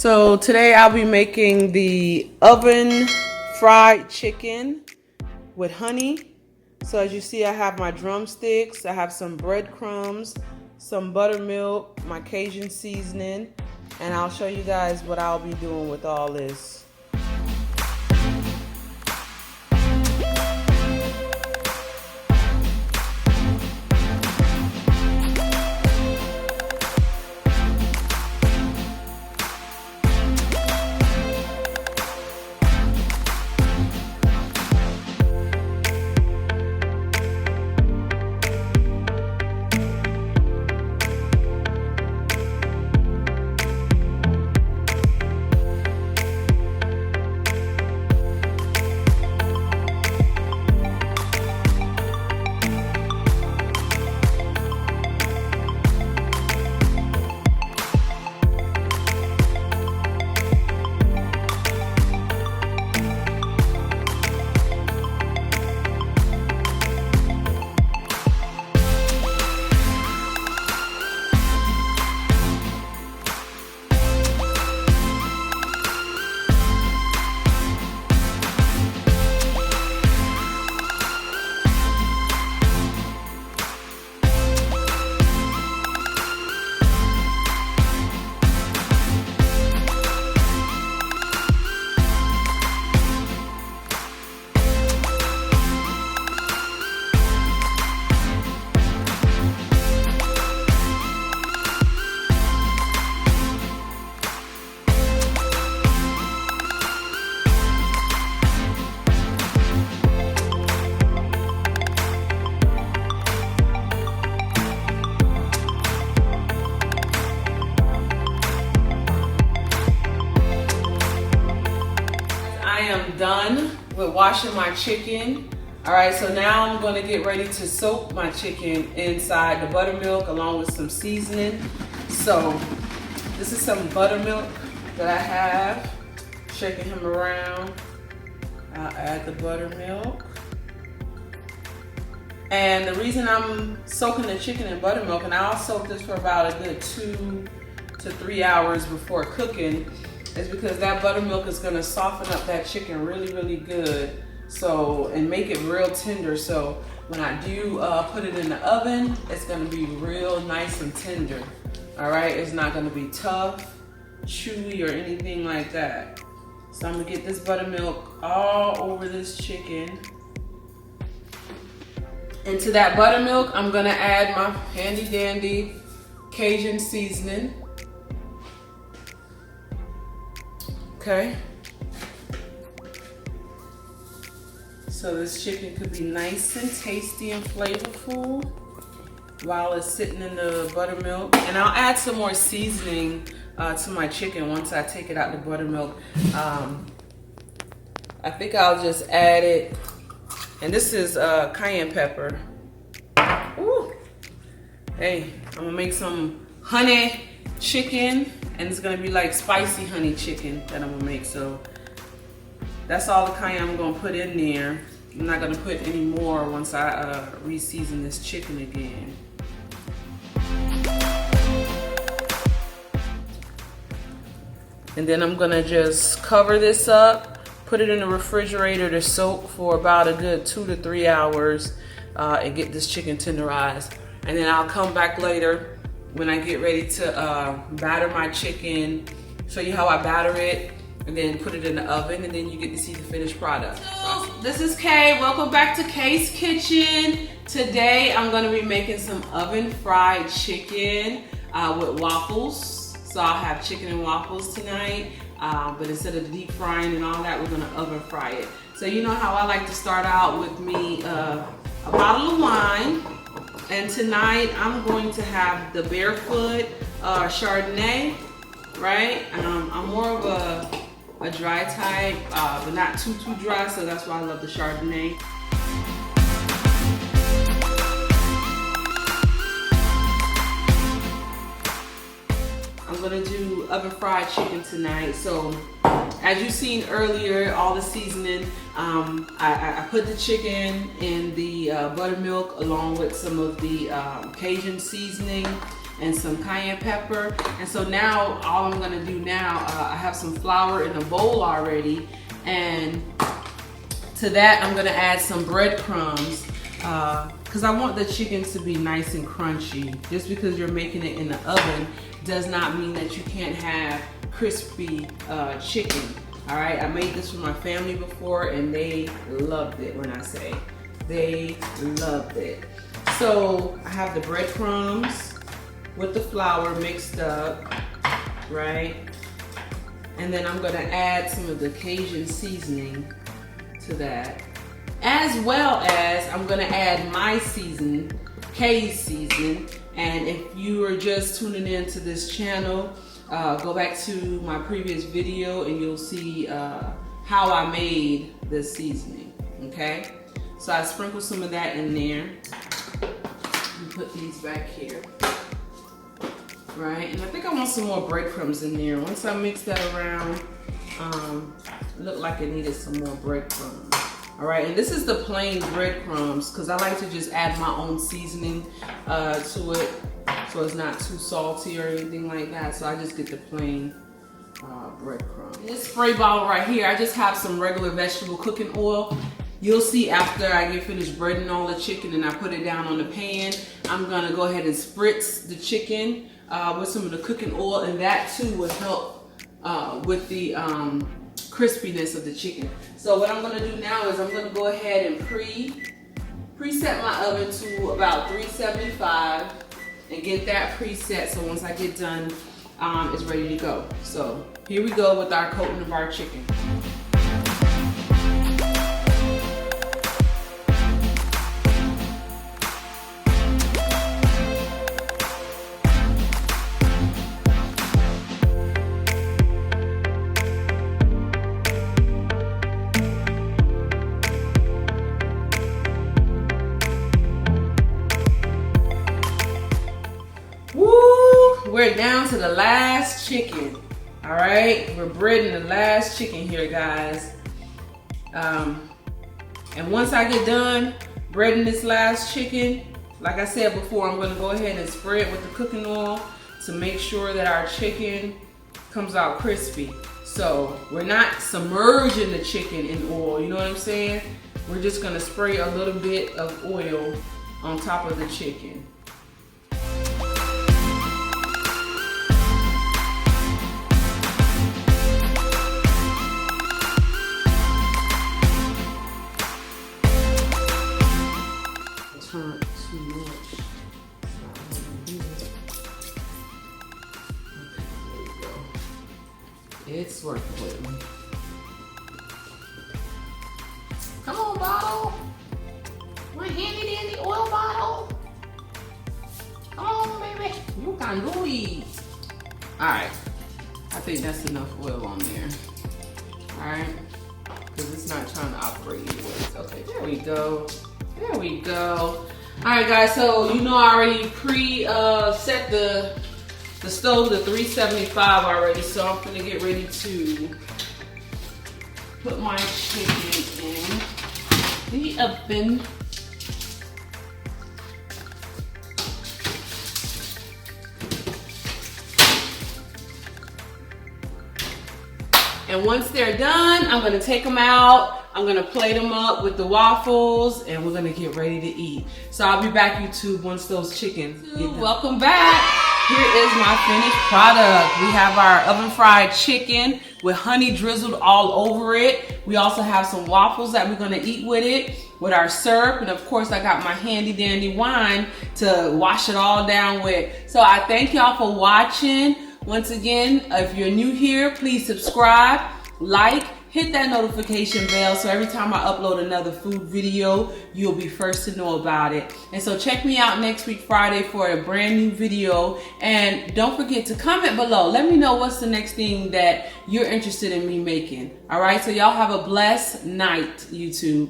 So today I'll be making the oven fried chicken with honey. So as you see, I have my drumsticks, I have some breadcrumbs, some buttermilk, my Cajun seasoning, and I'll show you guys what I'll be doing with all this. I am done with washing my chicken. All right, so now I'm gonna get ready to soak my chicken inside the buttermilk along with some seasoning. So this is some buttermilk that I have. Shaking him around. I'll add the buttermilk. And the reason I'm soaking the chicken in buttermilk, and I'll soak this for about a good 2 to 3 hours before cooking, is because that buttermilk is gonna soften up that chicken really, really good. So, and make it real tender. So when I do put it in the oven, it's gonna be real nice and tender. All right, it's not gonna be tough, chewy, or anything like that. So I'm gonna get this buttermilk all over this chicken. And to that buttermilk, I'm gonna add my handy dandy Cajun seasoning. Okay. So this chicken could be nice and tasty and flavorful while it's sitting in the buttermilk. And I'll add some more seasoning to my chicken once I take it out the buttermilk. I think I'll just add it. And this is cayenne pepper. Ooh. Hey, I'm gonna make some honey chicken, and it's gonna be like spicy honey chicken that I'm gonna make. So that's all the cayenne I'm gonna put in there. I'm not gonna put any more once I re-season this chicken again. And then I'm gonna just cover this up, put it in the refrigerator to soak for about a good 2 to 3 hours and get this chicken tenderized. And then I'll come back later when I get ready to batter my chicken, show you how I batter it, and then put it in the oven, and then you get to see the finished product. So, this is Kaye. Welcome back to Kaye's Kitchen. Today I'm gonna be making some oven fried chicken with waffles. So I'll have chicken and waffles tonight, but instead of deep frying and all that, we're gonna oven fry it. So you know how I like to start out with me a bottle of wine. And tonight I'm going to have the Barefoot Chardonnay, right? I'm more of a dry type, but not too dry, so that's why I love the Chardonnay. I'm gonna do oven fried chicken tonight. So as you've seen earlier, all the seasoning, I put the chicken in the buttermilk along with some of the Cajun seasoning. and some cayenne pepper. And so now all I'm gonna do now, I have some flour in a bowl already, and to that I'm gonna add some breadcrumbs because I want the chicken to be nice and crunchy. Just because you're making it in the oven does not mean that you can't have crispy chicken. All right, I made this for my family before and they loved it. When I say they loved it. So I have the breadcrumbs with the flour mixed up, right? And then I'm gonna add some of the Cajun seasoning to that. As well as I'm gonna add my season, Kaye's season. And if you are just tuning in to this channel, go back to my previous video and you'll see how I made this seasoning, okay? So I sprinkled some of that in there. And put these back here, right? And I think I want some more breadcrumbs in there. Once I mix that around, it looked like it needed some more breadcrumbs. All right, and this is the plain breadcrumbs because I like to just add my own seasoning to it so it's not too salty or anything like that. So I just get the plain breadcrumbs. In this spray bottle right here, I just have some regular vegetable cooking oil. You'll see after I get finished breading all the chicken and I put it down on the pan, I'm gonna go ahead and spritz the chicken with some of the cooking oil, and that too will help with the crispiness of the chicken. So what I'm gonna do now is I'm gonna go ahead and preset my oven to about 375 and get that preset so once I get done, it's ready to go. So here we go with our coating of our chicken. We're down to the last chicken. All right, we're breading the last chicken here, guys. And once I get done breading this last chicken, like I said before, I'm gonna go ahead and spray it with the cooking oil to make sure that our chicken comes out crispy. So we're not submerging the chicken in oil, you know what I'm saying? We're just gonna spray a little bit of oil on top of the chicken. Not too much. Okay, there we go. It's working with me. Come on, bottle. My handy dandy oil bottle. Come on, baby. You can do it. Alright. I think that's enough oil on there. Alright. Because it's not trying to operate anyways. Okay, there we go. There we go. All right, guys, so you know I already set the stove to 375 already, so I'm gonna get ready to put my chicken in the oven. And once they're done, I'm gonna take them out. I'm gonna plate them up with the waffles and we're gonna get ready to eat. So I'll be back, YouTube, once those chickens get done. Welcome back. Here is my finished product. We have our oven fried chicken with honey drizzled all over it. We also have some waffles that we're gonna eat with it, with our syrup. And of course I got my handy dandy wine to wash it all down with. So I thank y'all for watching. Once again, if you're new here, please subscribe, like, hit that notification bell so every time I upload another food video, you'll be first to know about it. And so check me out next week, Friday, for a brand new video. And don't forget to comment below. Let me know what's the next thing that you're interested in me making. All right, so y'all have a blessed night, YouTube.